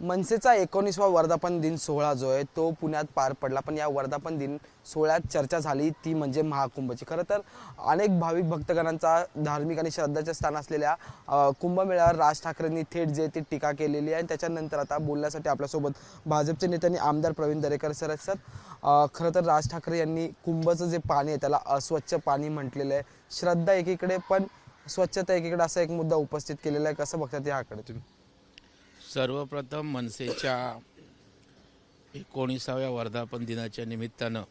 मनसेचा 19वा वर्धापन दिन सोहळा जो आहे तो पुण्यात पार पडला। पण या वर्धापन दिन सोहळ्यात चर्चा झाली ती म्हणजे महाकुंभची। खरं तर अनेक भाविक भक्तगणांचा धार्मिक आणि श्रद्धाचे स्थान असलेल्या कुंभमेळ्यावर राज ठाकरेंनी थेट जे ती टीका केलेली आहे। आणि त्याच्यानंतर आता बोलण्यासाठी आपल्यासोबत भाजपचे नेत्यांनी आमदार प्रवीण दरेकर सर आहेत। खरं तर राज ठाकरे यांनी कुंभचं जे पाणी आहे त्याला अस्वच्छ पाणी म्हटलेलं आहे। श्रद्धा एकीकडे पण स्वच्छता एकीकडे असा एक मुद्दा उपस्थित केलेला आहे। कसं बघतात याकडे तुम्ही? सर्वप्रथम मनसेच्या 19व्या वर्धापन दिनाच्या निमित्तानं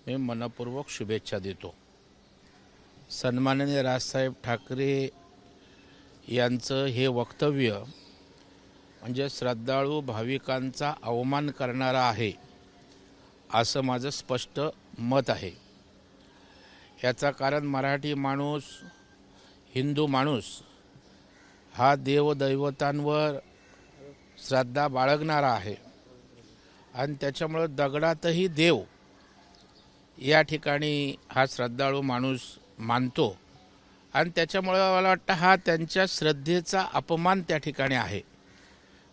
मी मनपूर्वक शुभेच्छा देतो। सन्माननीय राजसाहेब ठाकरे यांचं हे वक्तव्य म्हणजे श्रद्धाळू भाविकांचा अवमान करणारा आहे असं माझं स्पष्ट मत आहे। याचा कारण मराठी माणूस, हिंदू माणूस हा देवदैवतांवर श्रद्धा बाळगणारा आहे आणि त्याच्यामुळं दगडातही देव या ठिकाणी हा श्रद्धाळू माणूस मानतो आणि त्याच्यामुळं मला वाटतं हा त्यांच्या श्रद्धेचा अपमान त्या ठिकाणी आहे।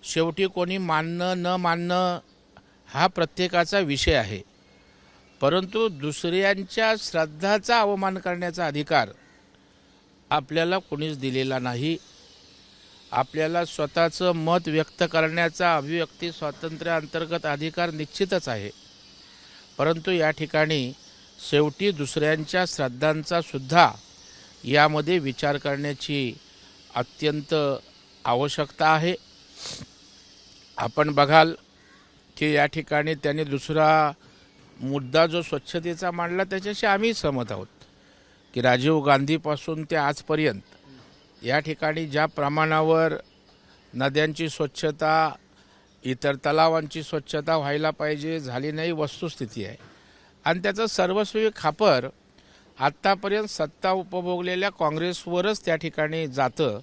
शेवटी कोणी मानणं न मानणं हा प्रत्येकाचा विषय आहे, परंतु दुसऱ्यांच्या श्रद्धाचा अवमान करण्याचा अधिकार आपल्याला कोणीच दिलेला नाही। आपल्याला स्वतःचं मत व्यक्त करण्याचा अभिव्यक्ती स्वातंत्र्याअंतर्गत अधिकार निश्चितच आहे, परंतु या ठिकाणी शेवटी दुसऱ्यांच्या श्रद्धांचा सुद्धा यामध्ये विचार करण्याची अत्यंत आवश्यकता आहे। आपण बघाल की या ठिकाणी त्यांनी दुसरा मुद्दा जो स्वच्छतेचा मांडला त्याच्याशी आम्ही सहमत आहोत की राजीव गांधीपासून ते आजपर्यंत या ठिकाणी ज्या प्रमाणावर नद्यांची स्वच्छता, इतर तलावांची स्वच्छता व्हायला पाहिजे झाली नाही, वस्तुस्थिती आहे। आणि त्याचं सर्वस्वी खापर आत्तापर्यंत सत्ता उपभोगलेल्या काँग्रेसवरच त्या ठिकाणी जातं,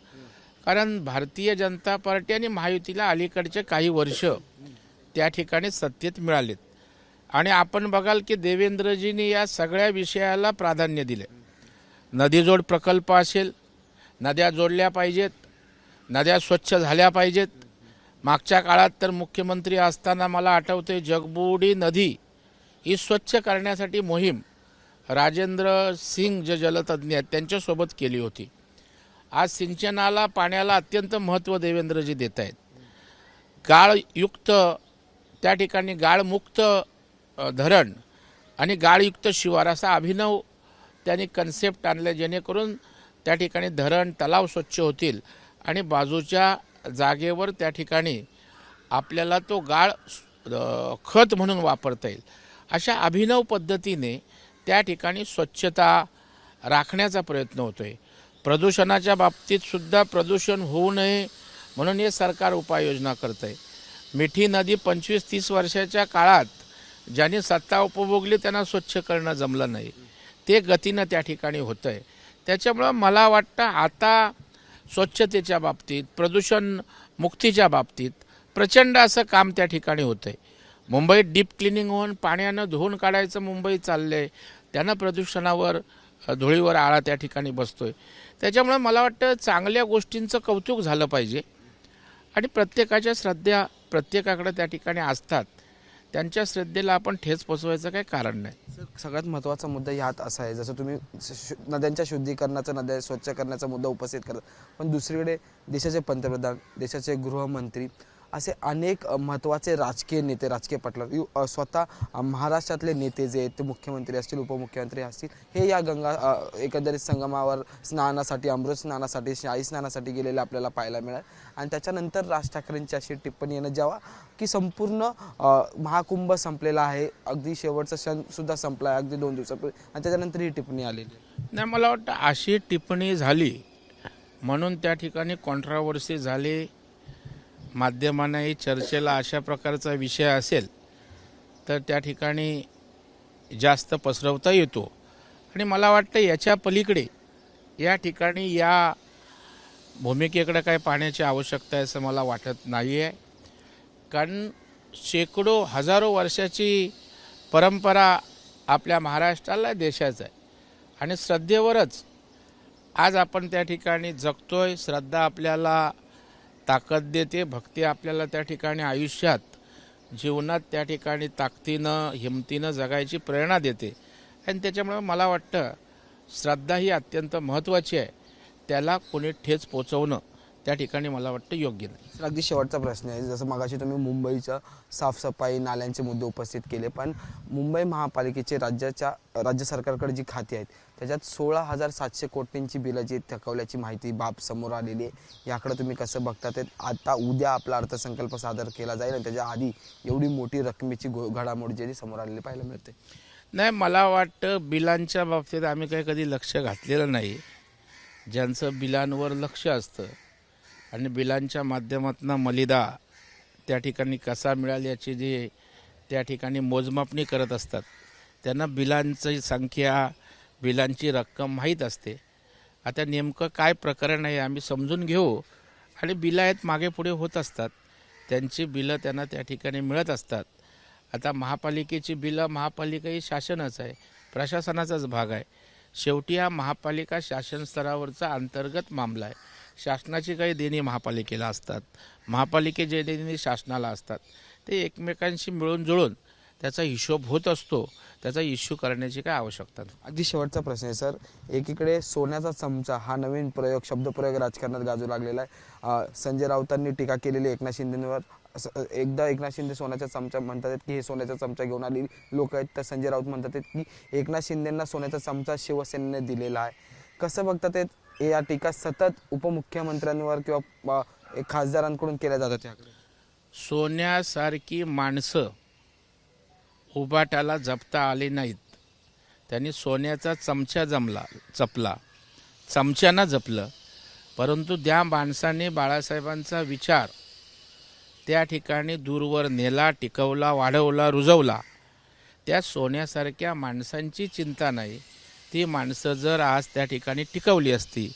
कारण भारतीय जनता पार्टी आणि महायुतीला अलीकडचे काही वर्ष त्या ठिकाणी सत्तेत मिळालेत आणि आपण बघाल की देवेंद्रजींनी या सगळ्या विषयाला प्राधान्य दिले। नदीजोड प्रकल्प असेल, नद्या जोडल्या पाहिजेत, नद्या स्वच्छ झाल्या पाहिजेत। मागच्या काळात तर मुख्यमंत्री असताना मला आठवते जगबुडी नदी ही स्वच्छ करण्यासाठी मोहीम राजेंद्र सिंग जे जलतज्ञ आहेत त्यांच्यासोबत केली होती। आज सिंचनाला, पाण्याला अत्यंत महत्त्व देवेंद्रजी देत आहेत। गाळयुक्त त्या ठिकाणी गाळमुक्त धरण आणि गाळयुक्त शिवार असा अभिनव त्यांनी कन्सेप्ट आणले, जेणेकरून त्या ठिकाणी धरण तलाव स्वच्छ होतील आणि बाजूच्या जागेवर त्या ठिकाणी आपल्याला तो गाळ खत म्हणून वापरता येईल। अशा अभिनव पद्धतीने त्या ठिकाणी स्वच्छता राखण्याचा प्रयत्न होतो आहे। प्रदूषणाच्या बाबतीत सुद्धा प्रदूषण होऊ नये म्हणून हे सरकार उपाययोजना करत आहे। मिठी नदी 25-30 वर्षाच्या काळात ज्यांनी सत्ता उपभोगली त्यांना स्वच्छ करणं जमलं नाही, ते गतीनं त्या ठिकाणी होतं आहे। त्याच्यामुळं मला वाटतं आता स्वच्छतेच्या बाबतीत, प्रदूषण मुक्तीच्या बाबतीत प्रचंड असं काम त्या ठिकाणी होतं आहे। मुंबईत डीप क्लिनिंग होऊन पाण्यानं धुवून काढायचं मुंबई चाललं आहे, त्यानं प्रदूषणावर, धुळीवर आळा त्या ठिकाणी बसतो आहे। त्याच्यामुळं मला वाटतं चांगल्या गोष्टींचं कौतुक झालं पाहिजे आणि प्रत्येकाच्या श्रद्धा प्रत्येकाकडे त्या ठिकाणी असतात, त्यांच्या श्रद्धेला आपण ठेच पोचवायचं काही कारण नाही। सगळ्यात महत्त्वाचा मुद्दा यात असा आहे, जसं तुम्ही नद्यांच्या शुद्धीकरणाचा, नद्या स्वच्छ करण्याचा मुद्दा उपस्थित करता, पण दुसरीकडे देशाचे पंतप्रधान, देशाचे गृहमंत्री असे अनेक महत्त्वाचे राजकीय नेते, राजकीय पटलावर स्वतः महाराष्ट्रातले नेते जे आहेत ते मुख्यमंत्री असतील, उपमुख्यमंत्री असतील, हे या गंगा एकंदरीत संगमावर स्नानासाठी, अमृत स्नानासाठी, शाही स्नानासाठी गेलेले आपल्याला पाहायला मिळाल। आणि त्याच्यानंतर राज ठाकरेंची अशी टिप्पणी येणं जेव्हा की संपूर्ण महाकुंभ संपलेला आहे, अगदी शेवटचा क्षण सुद्धा संपला आहे, अगदी 2 दिवसापूर्वी, आणि त्याच्यानंतर ही टिप्पणी आलेली नाही। मला वाटतं अशी टिप्पणी झाली म्हणून त्या ठिकाणी कॉन्ट्रावर्सी झाली, माध्यमांनाही चर्चेला अशा प्रकारचा विषय असेल तर त्या ठिकाणी जास्त पसरवता येतो। आणि मला वाटतं याच्या पलीकडे या ठिकाणी या भूमिकेकडे काय पाहण्याची आवश्यकता आहे असं मला वाटत नाही आहे, कारण शेकडो हजारो वर्षाची परंपरा आपल्या महाराष्ट्राला, देशाचं आहे आणि श्रद्धेवरच आज आपण त्या ठिकाणी जगतोय। श्रद्धा आपल्याला ताकद देते. भक्ती आपल्याला त्या ठिकाणी आयुष्यात जीवनात त्या ठिकाणी ताकदीनं हिमतीनं जगायची प्रेरणा देते. आणि त्याच्यामुळे मला वाटतं श्रद्धा ही अत्यंत महत्त्वाची आहे. त्याला कोणी ठेच पोचवणं त्या ठिकाणी मला वाटतं योग्य नाही. तर अगदी शेवटचा प्रश्न आहे, जसं मगाशी तुम्ही मुंबईच्या साफसफाई नाल्यांचे मुद्दे उपस्थित केले, पण मुंबई महापालिकेचे राज्य सरकारकडे जी खाती आहेत त्याच्यात 16,700 कोटींची बिलं जी थकवल्याची माहिती बाब समोर आलेली आहे. याकडे तुम्ही कसं बघता? ते आता उद्या आपला अर्थसंकल्प सादर केला जाईल आणि त्याच्या आधी एवढी मोठी रकमेची घडामोड जी समोर आलेली पाहायला मिळते. नाही, मला वाटतं बिलांच्या बाबतीत आम्ही काही कधी लक्ष घातलेलं नाही. ज्यांचं बिलांवर लक्ष असतं आणि बिलांच्या माध्यमातून मलिदा त्या ठिकाणी कसा मिळाल याची जे त्या ठिकाणी मोजमापणी करत असतात त्यांना बिलांची संख्या बिलांची रक्कम माहीत असते. आता नेमकं काय प्रकरण आहे आम्ही समजून घेऊ आणि बिलं आहेत मागे पुढे होत असतात, त्यांची बिलं त्यांना त्या ठिकाणी मिळत असतात. आता महापालिकेची बिलं, महापालिका ही शासनच आहे, प्रशासनाचाच भाग आहे. शेवटी हा महापालिका शासन स्तरावरचा अंतर्गत मामला आहे. शासनाची काही देणी महापालिकेला असतात, महापालिकेचे देणी शासनाला असतात. ते एकमेकांशी मिळून जुळून त्याचा हिशोब होत असतो. त्याचा इश्यू करण्याची काय आवश्यकता नाही. अगदी शेवटचा प्रश्न आहे सर, एकीकडे सोन्याचा चमचा हा नवीन शब्दप्रयोग राजकारणात गाजू लागलेला आहे. संजय राऊतांनी टीका केलेली एकनाथ शिंदेंवर. एकदा एकनाथ शिंदे सोन्याचा चमचा म्हणतात की हे सोन्याचा चमचा घेऊन आलेली लोक आहेत, तर संजय राऊत म्हणतात की एकनाथ शिंदेंना सोन्याचा चमचा शिवसेनेने दिलेला आहे. कसं बघतात या टीका सतत उपमुख्यमंत्र्यांवर किंवा खासदारांकडून केल्या जातात? त्याकडे सोन्यासारखी माणसं उभाटाला जपता आली नाहीत. त्यांनी सोन्याचा चमचा जपला, चमच्यानं जपलं. परंतु त्या माणसाने बाळासाहेबांचा विचार त्या ठिकाणी दूरवर नेला, टिकवला, वाढवला, रुजवला. त्या सोन्यासारख्या माणसांची चिंता नाही. ती माणसं जर आज त्या ठिकाणी टिकवली असती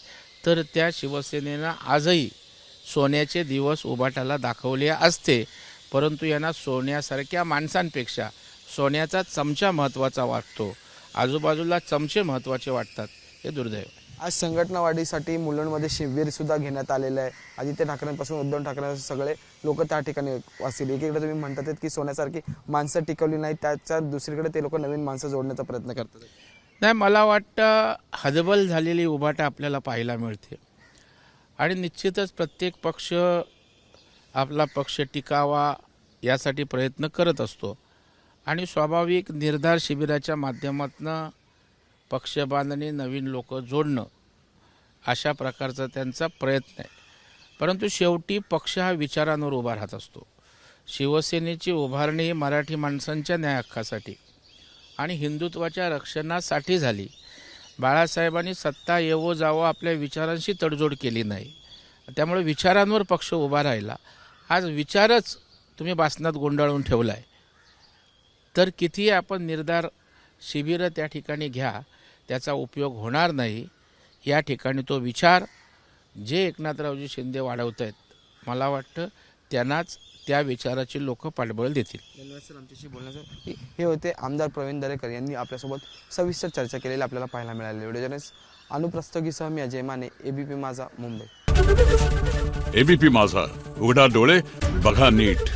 तर त्या शिवसेनेनं आजही सोन्याचे दिवस उभाटाला दाखवले असते. परंतु यांना सोन्यासारख्या माणसांपेक्षा सोन्याचा चमचा महत्त्वाचा वाटतो, आजूबाजूला चमचे महत्त्वाचे वाटतात. हे दुर्दैव. आज संघटना वाढीसाठी मुलुंडमध्ये शिबिर सुद्धा घेण्यात आलेलं आहे. आदित्य ठाकरेंपासून उद्धव ठाकरे सगळे लोक त्या ठिकाणी असतील. एकीकडे तुम्ही म्हणतात की सोन्यासारखी माणसं टिकवली नाही, त्याच्या दुसरीकडे ते लोक नवीन माणसं जोडण्याचा प्रयत्न करतात. नाही, मला वाटतं हतबल झालेली उभाटा आपल्याला पाहायला मिळते आणि निश्चितच प्रत्येक पक्ष आपला पक्ष टिकावा यासाठी प्रयत्न करत असतो आणि स्वाभाविक निर्धार शिबिराच्या माध्यमातून पक्ष बांधणी, नवीन लोक जोडणं अशा प्रकारचा त्यांचा प्रयत्न आहे. परंतु शेवटी पक्ष हा विचारांवर उभा राहत असतो. शिवसेनेची उभारणी ही मराठी माणसांच्या न्याय हक्कासाठी आणि हिंदुत्वाच्या रक्षणासाठी झाली. बाळासाहेबांनी सत्ता येवो जावो आपल्या विचारांशी तडजोड केली नाही. त्यामुळे विचारांवर पक्ष उभा राहिला. आज विचारच तुम्ही बासनात गुंडाळून ठेवला आहे तर कितीही आपण निर्धार शिबिरं त्या ठिकाणी घ्या, त्याचा उपयोग होणार नाही. या ठिकाणी तो विचार जे एकनाथरावजी शिंदे वाढवत आहेत, मला वाटतं त्यांनाच त्या विचाराची लोक पाठबळ देतील. धन्यवाद सर आमच्याशी बोलण्यासाठी. हे होते आमदार प्रवीण दरेकर यांनी आपल्यासोबत सविस्तर चर्चा केलेली आपल्याला पाहायला मिळाली. व्हिडिओ जर्नलिस्ट अनुप्रस्थगीसह मी अजय माने, एबीपी माझा, मुंबई. एबीपी माझा, उघडा डोळे बघा नीट.